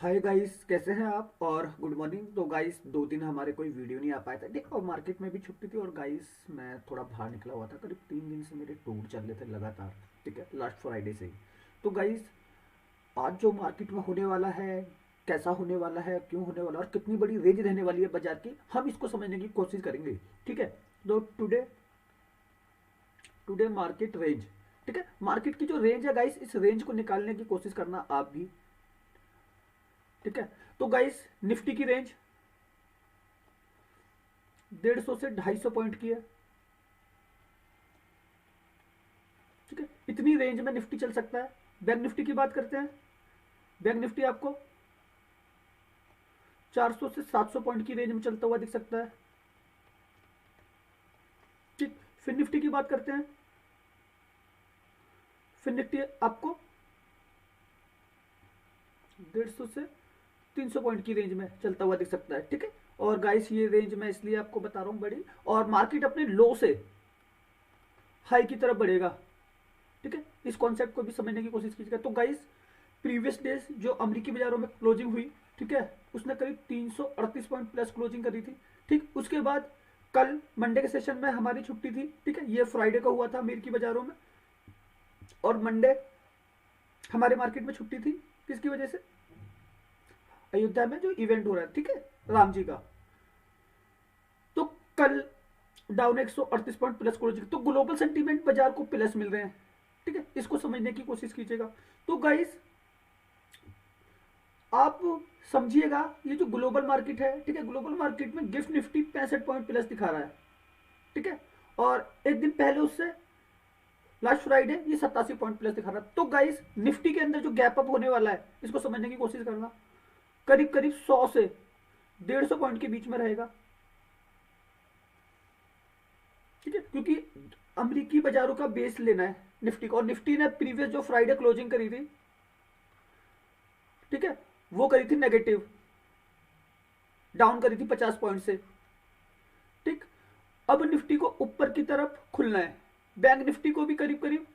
Hi guys, कैसे हैं आप? और गुड मॉर्निंग। तो गाइस 2 दिन हमारे कोई वीडियो नहीं आ पाया था। देखो, मार्केट में भी छुट्टी थी और गाइस मैं थोड़ा बाहर निकला हुआ था। करीब 3 दिन से मेरे टूर चल रहे थे लगातार। ठीक है, लास्ट फ्राइडे से ही। तो गाइस आज जो मार्केट में होने वाला है, कैसा होने वाला है, क्यों होने वाला है और कितनी बड़ी रेंज रहने वाली है बाजार की, हम इसको समझने की कोशिश करेंगे। ठीक है। तो टुडे टुडे मार्केट रेंज। ठीक है, मार्केट की जो रेंज है गाइस, इस रेंज को निकालने की कोशिश करना आप भी। ठीक है। तो गाइस निफ्टी की रेंज 150 से 250 पॉइंट की है। ठीक है, इतनी रेंज में निफ्टी चल सकता है। बैंक निफ्टी की बात करते हैं। बैंक निफ्टी आपको 400 से 700 पॉइंट की रेंज में चलता हुआ दिख सकता है। ठीक, फिर निफ्टी की बात करते हैं। फिर निफ्टी आपको 150 से 300 पॉइंट की रेंज में चलता हुआ दिख सकता है। ठीक है। और गाइस ये रेंज मैं इसलिए आपको बता रहा हूं बड़ी, और मार्केट अपने लो से हाई की तरफ बढ़ेगा। ठीक है, इस कॉन्सेप्ट को भी समझने की कोशिश कीजिएगा। तो गाइस प्रीवियस डेज जो अमेरिकी बाजारों में क्लोजिंग हुई, ठीक है, उसने करीब 338 पॉइंट प्लस क्लोजिंग करी थी। ठीक, उसके बाद कल मंडे के सेशन में हमारी छुट्टी थी। ठीक है, ये फ्राइडे को हुआ था अमेरिकी बाजारों में, और मंडे हमारे मार्केट में छुट्टी थी। किसकी वजह से? अयोध्या में जो इवेंट हो रहा है, ठीक है, राम जी का। तो कल डाउन 138 पॉइंट प्लस क्लोजिंग, तो ग्लोबल सेंटीमेंट बाजार को प्लस मिल रहे हैं। ठीक है, इसको समझने की कोशिश कीजिएगा। तो गाइस आप समझिएगा, ये जो ग्लोबल मार्केट है, ठीक है, ग्लोबल मार्केट में गिफ्ट निफ्टी 65 पॉइंट प्लस दिखा रहा है। ठीक है, और एक दिन पहले उससे लास्ट फ्राइडे ये 87 पॉइंट प्लस दिखा रहा है। तो गाइस निफ्टी के अंदर जो गैप अप होने वाला है, इसको समझने की कोशिश करना। करीब करीब 100 से 150 पॉइंट के बीच में रहेगा। ठीक है, क्योंकि अमरीकी बाजारों का बेस लेना है निफ्टी को, और निफ्टी ने प्रीवियस जो फ्राइडे क्लोजिंग करी थी, ठीक है, वो करी थी नेगेटिव, डाउन करी थी 50 पॉइंट से। ठीक, अब निफ्टी को ऊपर की तरफ खुलना है। बैंक निफ्टी को भी करीब करीब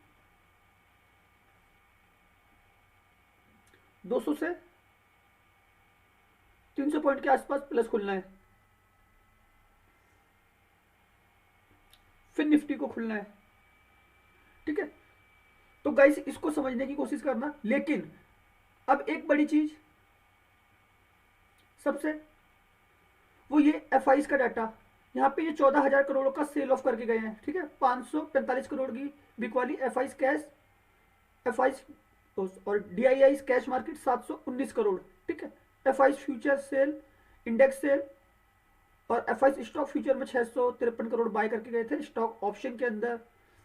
200 से 300 पॉइंट के आसपास प्लस खुलना है। फिर निफ्टी को खुलना है। ठीक है, तो गाइस इसको समझने की कोशिश करना। लेकिन अब एक बड़ी चीज सबसे, वो ये एफ का डाटा। यहाँ पे ये 14,000 करोड़ का सेल ऑफ करके गए हैं। ठीक है, 545 करोड़ की बिकवाली एफ कैश, एफ और डी कैश मार्केट 719 करोड़। ठीक है, F future sell, index sell और एफ स्टॉक फ्यूचर में 653 करोड़ बाय करके गए थे। स्टॉक ऑप्शन के अंदर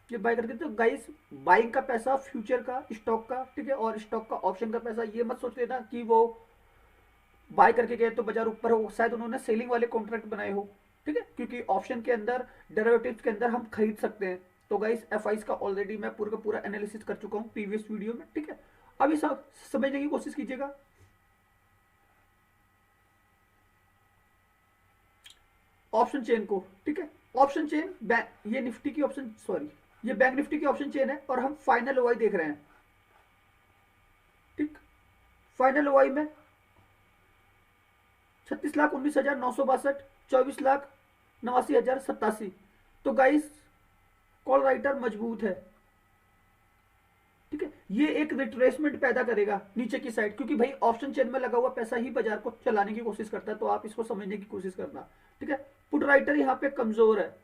ये बाय करके, तो गाइस बाइंग का पैसा फ्यूचर का, स्टॉक का, ठीक है, और स्टॉक का ऑप्शन का पैसा, ये मत सोच लेना कि वो बाय करके गए तो बाजार ऊपर हो, शायद उन्होंने सेलिंग वाले कॉन्ट्रैक्ट बनाए हो। ठीक है, क्योंकि ऑप्शन के अंदर, डेरिवेटिव्स के अंदर हम खरीद सकते हैं। तो गाइस एफ का ऑलरेडी मैं पूरा का पूरा एनालिसिस कर चुका हूँ प्रीवियस वीडियो में। ठीक है, अभी सब समझने की कोशिश कीजिएगा ऑप्शन चेन को। ठीक है, ऑप्शन चेन, ये निफ्टी की ऑप्शन, सॉरी, ये बैंक निफ्टी की ऑप्शन चेन है, और हम फाइनल ओवाई देख रहे हैं। ठीक, फाइनल ओवाई में 36,19,962, 24,89,087। तो गाइस कॉल राइटर मजबूत है। ठीक है, ये एक रिट्रेसमेंट पैदा करेगा नीचे की साइड, क्योंकि भाई ऑप्शन चेन में लगा हुआ पैसा ही बाजार को चलाने की कोशिश करता है। तो आप इसको समझने की कोशिश करना। ठीक है, पुट राइटर यहाँ पे कमजोर है,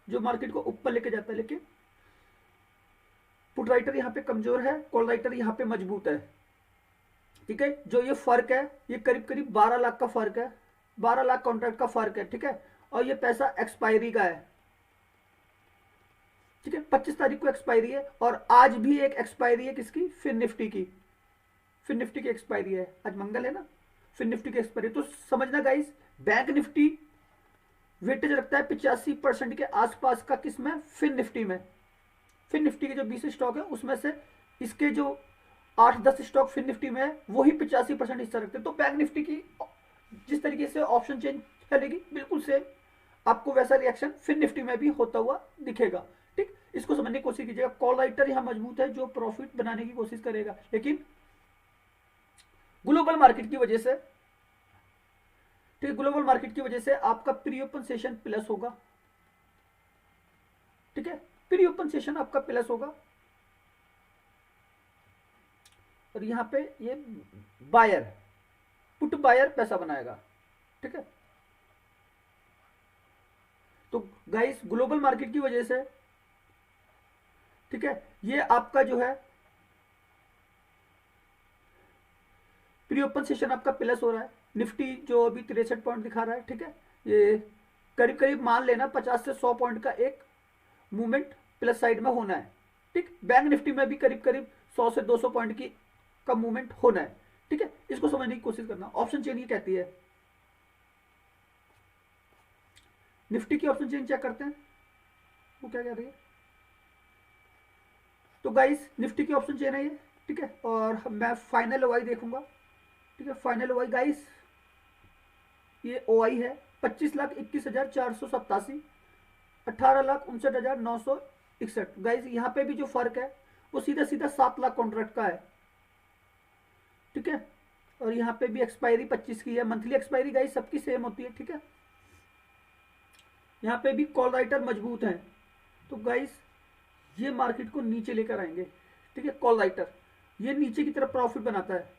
जो मार्केट को ऊपर लेके जाता है, लेकिन पुट राइटर यहाँ पे कमजोर है, कॉल राइटर यहाँ पे मजबूत है। ठीक है, जो ये फर्क है, ये करीब करीब 12 लाख का फर्क है, 12 लाख कॉन्ट्रैक्ट का फर्क है। ठीक है, और ये पैसा एक्सपायरी का है। ठीक है, 25 तारीख को एक्सपायरी है, और आज भी एक एक्सपायरी है किसकी? फिर निफ्टी की। फिर निफ्टी की एक्सपायरी है, आज मंगल है ना, फिर निफ्टी की एक्सपायरी। तो समझना गाइस, बैंक निफ्टी वेटेज रखता है 85% के आसपास का, किसमें? फिर निफ्टी में। फिर निफ्टी के जो 20 स्टॉक है उसमें से इसके जो 8-10 स्टॉक फिर निफ्टी में है, वही 85% हिस्सा रखते हैं। तो बैंक निफ्टी की जिस तरीके से ऑप्शन चेंज चलेगी, बिल्कुल सेम आपको वैसा रिएक्शन फिर निफ्टी में भी होता हुआ दिखेगा। ठीक, इसको समझने की कोशिश कीजिएगा। कॉल राइटर यहाँ मजबूत है, जो प्रॉफिट बनाने की कोशिश करेगा, लेकिन ग्लोबल मार्केट की वजह से, ठीक है, ग्लोबल मार्केट की वजह से आपका प्री ओपन सेशन प्लस होगा, ठीक है, प्री ओपन सेशन आपका प्लस होगा। और यहां पे ये बायर, पुट बायर पैसा बनाएगा, ठीक है। तो गाइस ग्लोबल मार्केट की वजह से, ठीक है, ये आपका जो है प्री ओपन सेशन आपका प्लस हो रहा है। निफ्टी जो अभी 63 पॉइंट दिखा रहा है, ठीक है, ये करीब करीब मान लेना 50 से 100 पॉइंट का एक मूवमेंट प्लस साइड में होना है, ठीक। बैंक निफ्टी में भी करीब करीब 100 से 200 पॉइंट की का मूवमेंट होना है, ठीक है। इसको समझने की कोशिश करना। ऑप्शन चेन ये कहती है, निफ्टी की ऑप्शन चेन चेक करते हैं वो क्या कह रही है। तो गाइस निफ्टी की ऑप्शन चेन है ये, ठीक है, और मैं फाइनल ओआई देखूंगा, ठीक है। फाइनल ओआई गाइस ये ओआई है 25,21,487, 18,59,961। गाइस यहाँ पे भी जो फर्क है वो सीधा सीधा 7 लाख कॉन्ट्रैक्ट का है, ठीक है। और यहाँ पे भी एक्सपायरी 25 की है, मंथली एक्सपायरी गाइस सबकी सेम होती है, ठीक है। यहाँ पे भी कॉल राइटर मजबूत हैं, तो गाइस ये मार्केट को नीचे लेकर आएंगे, ठीक है। कॉल राइटर ये नीचे की तरफ प्रॉफिट बनाता है,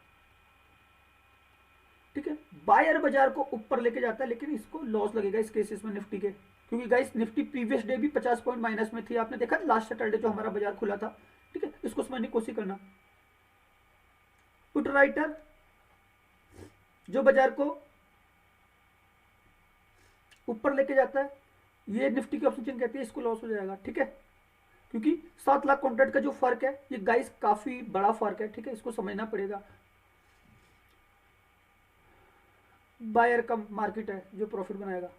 ठीक है। बायर बाजार को ऊपर लेके जाता है, लेकिन इसको लॉस लगेगा इस केसेस में निफ्टी के, क्योंकि गाइस निफ्टी प्रीवियस डे भी 50 पॉइंट माइनस में थी, आपने देखा लास्ट सैटरडे जो हमारा बाजार खुला था, ठीक है। इसको समझने की कोशिश करना। पुट राइटर जो बाजार को ऊपर लेके जाता है, ये निफ्टी की ऑप्शन चेन कहती है इसको लॉस हो जाएगा, ठीक है। क्योंकि 7 लाख कॉन्ट्रैक्ट का जो फर्क है ये गाइस काफी बड़ा फर्क है, ठीक है, इसको समझना पड़ेगा। बायर का मार्केट है जो प्रॉफिट बनाएगा।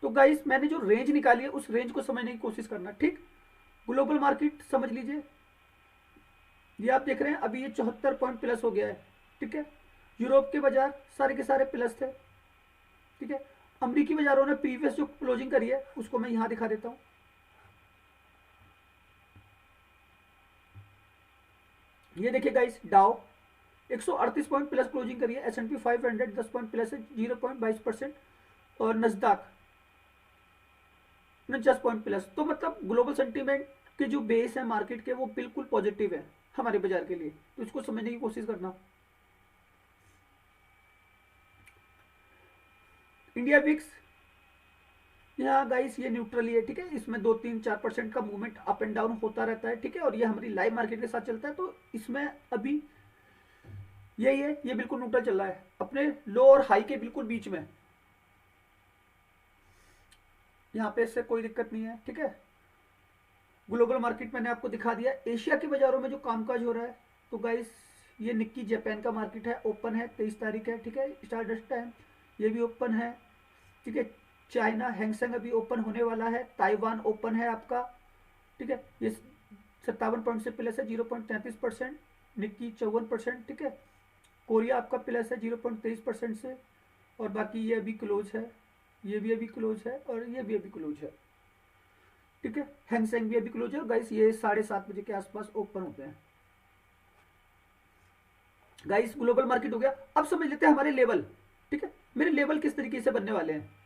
तो गाइस मैंने जो रेंज निकाली है उस रेंज को समझने की कोशिश करना, ठीक। ग्लोबल मार्केट समझ लीजिए, ये आप देख रहे हैं अभी ये 74 पॉइंट प्लस हो गया है, ठीक है। यूरोप के बाजार सारे के सारे प्लस थे, ठीक है। अमरीकी बाजारों ने प्रीवियस जो क्लोजिंग करी है उसको मैं यहां दिखा देता हूं। ये देखिए गाइस डाउ 138 पॉइंट प्लस क्लोजिंग करी है, S&P 500 10 पॉइंट प्लस है 0.22%, और नस्दाक 49 पॉइंट प्लस। तो मतलब ग्लोबल सेंटीमेंट के जो बेस है मार्केट के वो बिल्कुल पॉजिटिव है हमारे बाजार के लिए, तो इसको समझने की कोशिश करना। इंडिया विक्स यहाँ गाइस ये न्यूट्रल ही है, ठीक है। इसमें 2-3-4% का मूवमेंट अप एंड डाउन होता रहता है, ठीक है। और ये हमारी लाइव मार्केट के साथ चलता है, तो इसमें अभी यही है, ये बिल्कुल न्यूट्रल चल रहा है अपने लो और हाई के बिल्कुल बीच में, यहाँ पे इससे कोई दिक्कत नहीं है, ठीक है। ग्लोबल मार्केट मैंने आपको दिखा दिया। एशिया के बाजारों में जो कामकाज हो रहा है, तो गाइस ये निक्की जापान का मार्केट है, ओपन है 23 तारीख है, ठीक है। स्टारडस्ट टाइम ये भी ओपन है, ठीक है। चाइना हैंगसेंग अभी ओपन होने वाला है, ताइवान ओपन है आपका, ठीक है। ये 57 पॉइंट से प्लस है 0.33%, निक्की 54%, ठीक है। कोरिया आपका प्लस है 0.23% से, और बाकी ये अभी क्लोज है, ये भी अभी क्लोज है, और ये भी अभी क्लोज है, ठीक है। हैंगसेंग भी अभी क्लोज है। गाइस ये 7:30 बजे के आसपास ओपन होते हैं। गाइस ग्लोबल मार्केट हो गया। अब समझ लेते हैं हमारे लेवल, ठीक है, मेरे लेवल किस तरीके से बनने वाले हैं।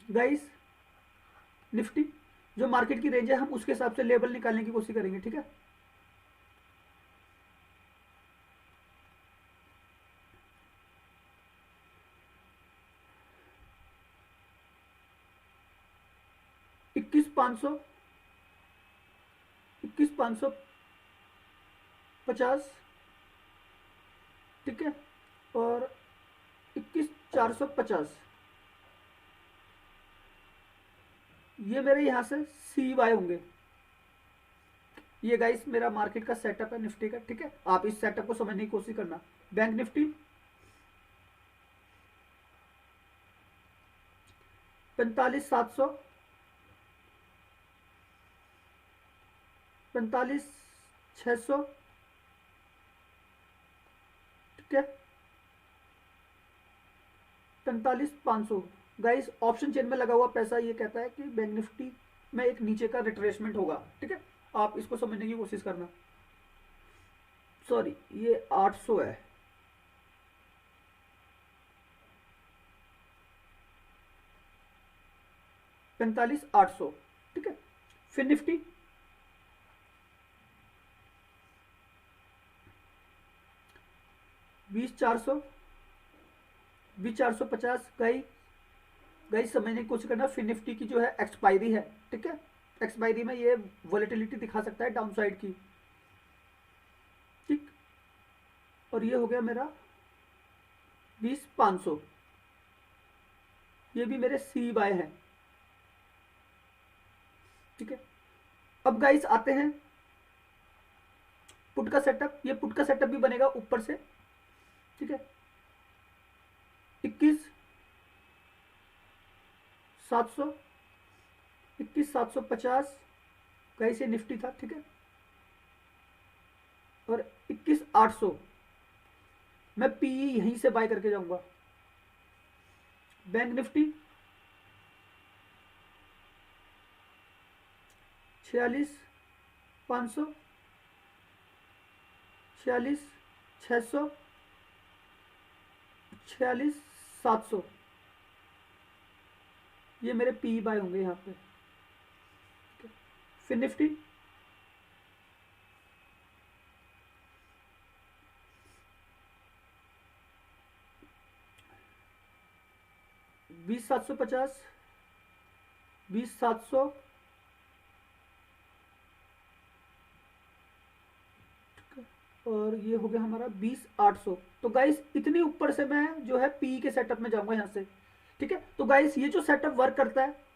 गाइस निफ्टी जो मार्केट की रेंज है हम उसके हिसाब से लेवल निकालने की कोशिश करेंगे, ठीक है। इक्कीस पाँच सौ 50, ठीक है, और 21,450, ये मेरे यहां से CY होंगे। ये गाइस मेरा मार्केट का सेटअप है निफ्टी का, ठीक है। आप इस सेटअप को समझने की कोशिश करना। बैंक निफ्टी 45,700, 45,600, ठीक है, 45,500। गाइस ऑप्शन चेन में लगा हुआ पैसा ये कहता है कि बैंक निफ्टी में एक नीचे का रिट्रेसमेंट होगा, ठीक है। आप इसको समझने की कोशिश करना। सॉरी, ये 800 है, पैंतालीस 800, ठीक है। फिर निफ्टी 20 400, 20 450। गई समझने की कोशिश करना। फिर निफ्टी की जो है एक्सपायरी है, ठीक है। एक्सपायरी में ये वॉलेटिलिटी दिखा सकता है डाउन साइड की, ठीक। और ये हो गया मेरा 20 500, ये भी मेरे सी बाय है, ठीक है। अब गाइस आते हैं पुट का सेटअप। ये पुट का सेटअप भी बनेगा ऊपर से, ठीक है। 21 700, 21 750 गाइस ये निफ्टी था, ठीक है। और 21 800 मैं पीई यहीं से बाय करके जाऊंगा। बैंक निफ्टी 46 500, 46 600, 46 700, ये मेरे पी बाय होंगे यहाँ पे। फिर निफ्टी 20 750, 20 700, और ये हो गया हमारा 20 800। तो गाइस इतनी ऊपर से मैं जो है पी के सेटअप में जाऊंगा यहाँ से, ठीक है। तो गाइस ये जो सेटअप वर्क करता है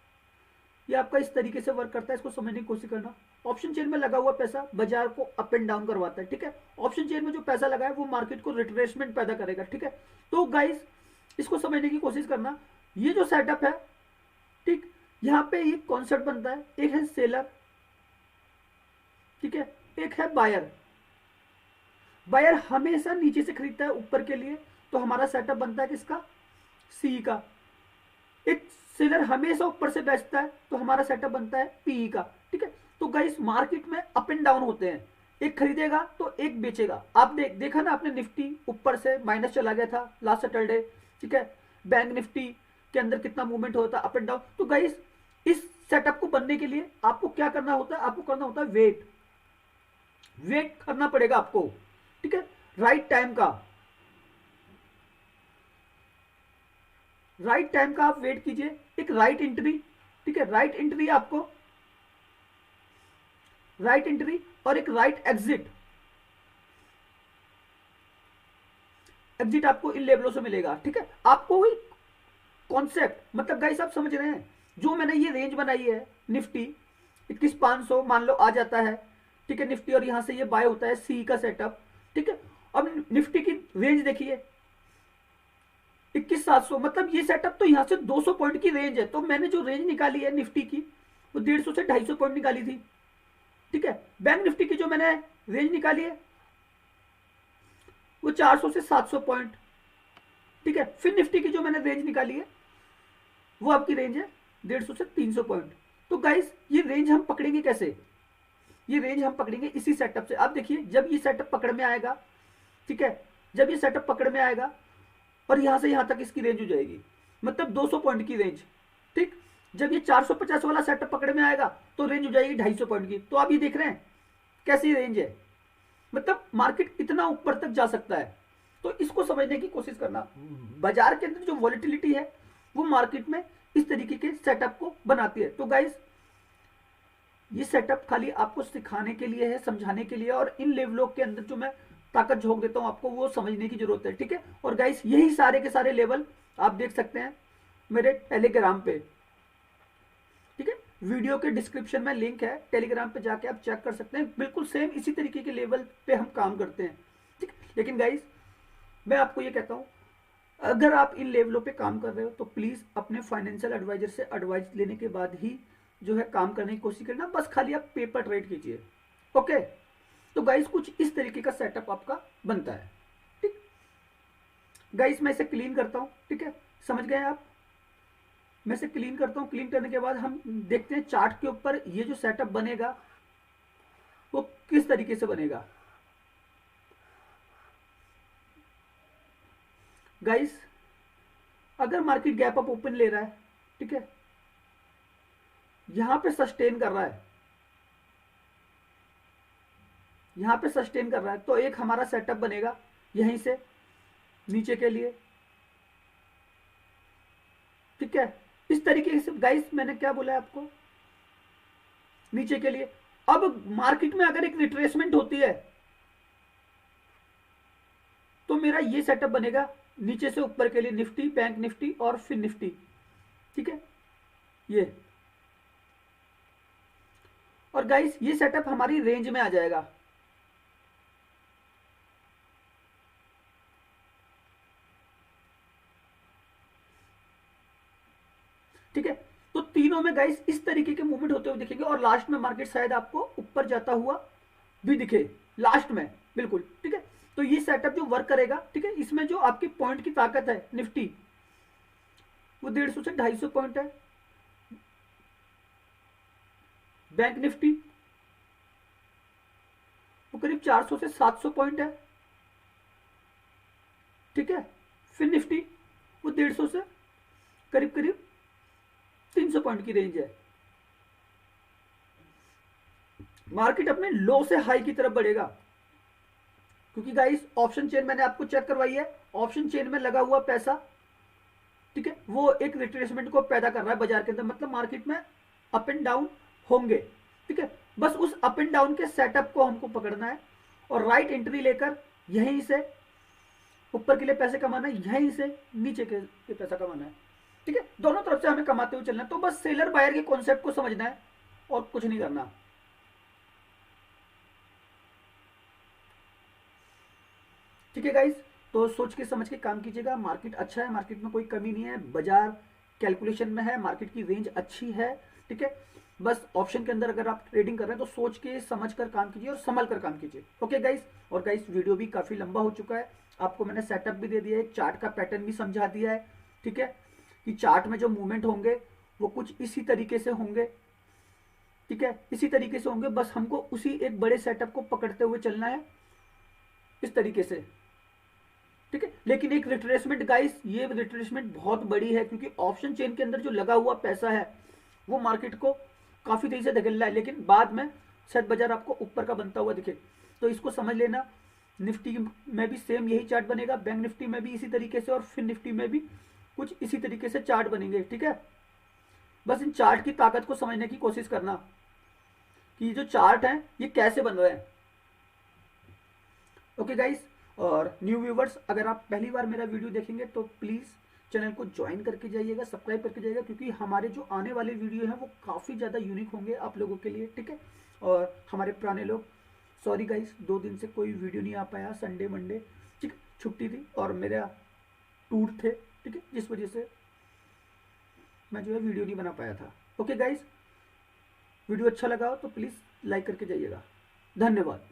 ये आपका इस तरीके से वर्क करता है, इसको समझने की कोशिश करना। ऑप्शन चेन में लगा हुआ पैसा बाजार को अप एंड डाउन करवाता है, ठीक है। ऑप्शन चेन में जो पैसा लगा है वो मार्केट को रिट्रेसमेंट पैदा करेगा, ठीक है। तो गाइस इसको समझने की कोशिश करना। ये जो सेटअप है, ठीक, यहाँ पे एक कॉन्सेप्ट बनता है, एक है सेलर, ठीक है, एक है बायर। बायर हमेशा नीचे से खरीदता है ऊपर के लिए, तो हमारा सेटअप बनता है किसका, सी का। एक सेलर हमेशा ऊपर से बेचता है, तो हमारा सेटअप बनता है पीई का, ठीक है। तो गाइस मार्केट में अप एंड डाउन होते हैं, एक खरीदेगा तो एक बेचेगा। आप देखा ना आपने, निफ्टी ऊपर से माइनस चला गया था लास्ट सैटरडे, ठीक है। बैंक निफ्टी के अंदर कितना मूवमेंट होता है अप एंड डाउन। तो गाइस इस सेटअप को बनने के लिए आपको क्या करना होता है, आपको करना होता है वेट करना पड़ेगा आपको, ठीक है। राइट टाइम का आप वेट कीजिए, एक राइट एंट्री, ठीक है। राइट एंट्री और एक राइट एग्जिट आपको इन लेवलों से मिलेगा, ठीक है। आपको वही कॉन्सेप्ट, मतलब गाइस आप समझ रहे हैं, जो मैंने ये रेंज बनाई है निफ्टी 21 500 मान लो आ जाता है, ठीक है, निफ्टी, और यहां से ये बाय होता है सी का सेटअप, ठीक है। अब निफ्टी की रेंज देखिए 21 700, मतलब ये सेटअप तो यहां से 200 पॉइंट की रेंज है। तो मैंने जो रेंज निकाली है निफ्टी की वो 150 से 250 पॉइंट निकाली थी, ठीक है। बैंक निफ्टी की जो मैंने रेंज निकाली है वो 400 से 700 पॉइंट, ठीक है। फिर निफ्टी की जो मैंने रेंज निकाली है वो आपकी रेंज है 150 से 300 पॉइंट। तो गाइस ये रेंज हम पकड़ेंगे कैसे, ये रेंज हम पकड़ेंगे इसी सेटअप से। आप देखिए जब ये सेटअप पकड़ में आएगा, ठीक है, जब ये सेटअप पकड़ में आएगा और यहां से यहां तक इसकी रेंज हो जाएगी, मतलब 200 पॉइंट की रेंज, ठीक। जब ये 450 वाला सेटअप पकड़ में आएगा तो रेंज हो जाएगी 250 पॉइंट की। तो आप ये देख रहे हैं कैसी रेंज है, मतलब मार्केट इतना ऊपर तक जा सकता है। तो इसको समझने की कोशिश करना। बाजार के अंदर जो वॉलेटिलिटी है वो मार्केट में इस तरीके के सेटअप को बनाती है। तो गाइस ये सेटअप खाली आपको सिखाने के लिए है, समझाने के लिए, और इन लेवलों के अंदर जो मैं ताकत झोंक देता हूं आपको वो समझने की जरूरत है, ठीक है। और गाइस यही सारे के सारे लेवल आप देख सकते हैं मेरे टेलीग्राम पे, ठीक है। वीडियो के डिस्क्रिप्शन में लिंक है, टेलीग्राम पे जाके आप चेक कर सकते हैं। बिल्कुल सेम इसी तरीके के लेवल पे हम काम करते हैं, ठीक। लेकिन गाइस मैं आपको ये कहता हूं, अगर आप इन लेवलों पे काम कर रहे हो तो प्लीज अपने फाइनेंशियल एडवाइजर से एडवाइस लेने के बाद ही जो है काम करने की कोशिश करना। बस खाली आप पेपर ट्रेड कीजिए, ओके। तो गाइस कुछ इस तरीके का सेटअप आपका बनता है, ठीक। गाइस मैं इसे क्लीन करता हूं, ठीक है, समझ गए आप। मैं इसे क्लीन करता हूं, क्लीन करने के बाद हम देखते हैं चार्ट के ऊपर ये जो सेटअप बनेगा किस तरीके से बनेगा गाइस। अगर मार्केट गैप अप ओपन ले रहा है, ठीक है, यहां पे सस्टेन कर रहा है, यहां पे सस्टेन कर रहा है, तो एक हमारा सेटअप बनेगा यहीं से नीचे के लिए, ठीक है। इस तरीके से गाइस मैंने क्या बोला है आपको, नीचे के लिए। अब मार्केट में अगर एक रिट्रेसमेंट होती है तो मेरा ये सेटअप बनेगा नीचे से ऊपर के लिए, निफ्टी, बैंक निफ्टी और फिर निफ्टी, ठीक है ये। और गाइस ये सेटअप हमारी रेंज में आ जाएगा, ठीक है। तो तीनों में गाइस इस तरीके के मूवमेंट होते हुए दिखेंगे और लास्ट में मार्केट शायद आपको ऊपर जाता हुआ भी दिखे, लास्ट में बिल्कुल, ठीक है। तो ये सेटअप जो वर्क करेगा, ठीक है, इसमें जो आपकी पॉइंट की ताकत है निफ्टी, वो 150 से 250 पॉइंट है। बैंक निफ्टी वो करीब 400 से 700 पॉइंट है, ठीक है। फिर निफ्टी वो 150 से करीब करीब 300 पॉइंट की रेंज है। मार्केट अपने लो से हाई की तरफ बढ़ेगा, क्योंकि गाइस ऑप्शन चेन मैंने आपको चेक करवाई है, ऑप्शन चेन में लगा हुआ पैसा, ठीक है, वो एक रिट्रेसमेंट को पैदा कर रहा है बाजार के अंदर, मतलब मार्केट में अप एंड डाउन होंगे, ठीक है। बस उस अप एंड डाउन के सेटअप को हमको पकड़ना है और राइट एंट्री लेकर यहीं से ऊपर के लिए पैसे कमाना है, यहीं से नीचे के लिए पैसा कमाना है, ठीक है। दोनों तरफ से हमें कमाते हुए चलना है। तो बस सेलर बायर के कॉन्सेप्ट को समझना है और कुछ नहीं करना, ठीक है गाइस। तो सोच के समझ के काम कीजिएगा। मार्केट अच्छा है, मार्केट में कोई कमी नहीं है, बाजार कैलकुलेशन में है, मार्केट की रेंज अच्छी है, ठीक है। बस ऑप्शन के अंदर अगर आप ट्रेडिंग कर रहे हैं तो सोच के समझ कर काम कीजिए और संभल कर काम कीजिए, ओके गाइस। और गाइस वीडियो भी काफी लंबा हो चुका है, आपको मैंने सेटअप भी दे दिया है, चार्ट का पैटर्न भी समझा दिया है, ठीक है, कि चार्ट में जो मूवमेंट होंगे वो कुछ इसी तरीके से होंगे, ठीक है, इसी तरीके से होंगे। बस हमको उसी एक बड़े सेटअप को पकड़ते हुए चलना है इस तरीके से, ठीक है। लेकिन एक रिट्रेसमेंट गाइस, ये रिट्रेसमेंट बहुत बड़ी है, क्योंकि ऑप्शन चेन के अंदर जो लगा हुआ पैसा है वो मार्केट को काफी तेजी से धकेल रहा है, लेकिन बाद में शायद बाजार आपको ऊपर का बनता हुआ दिखे। तो इसको समझ लेना। निफ्टी में भी सेम यही चार्ट बनेगा, बैंक निफ्टी में भी इसी तरीके से, और फिर निफ्टी में भी कुछ इसी तरीके से चार्ट बनेंगे, ठीक है। बस इन चार्ट की ताकत को समझने की कोशिश करना कि ये जो चार्ट है ये कैसे बन रहे हैं, ओके गाइस। और न्यू व्यूवर्स, अगर आप पहली बार मेरा वीडियो देखेंगे तो प्लीज़ चैनल को ज्वाइन करके जाइएगा, सब्सक्राइब करके जाइएगा, क्योंकि हमारे जो आने वाले वीडियो हैं वो काफ़ी ज़्यादा यूनिक होंगे आप लोगों के लिए, ठीक है। और हमारे पुराने लोग, सॉरी गाइस 2 दिन से कोई वीडियो नहीं आ पाया, संडे मंडे, ठीक, छुट्टी थी और मेरा टूर थे, ठीक है, जिस वजह से मैं जो है वीडियो नहीं बना पाया था, ओके गाइस। वीडियो अच्छा लगा हो तो प्लीज़ लाइक करके जाइएगा, धन्यवाद।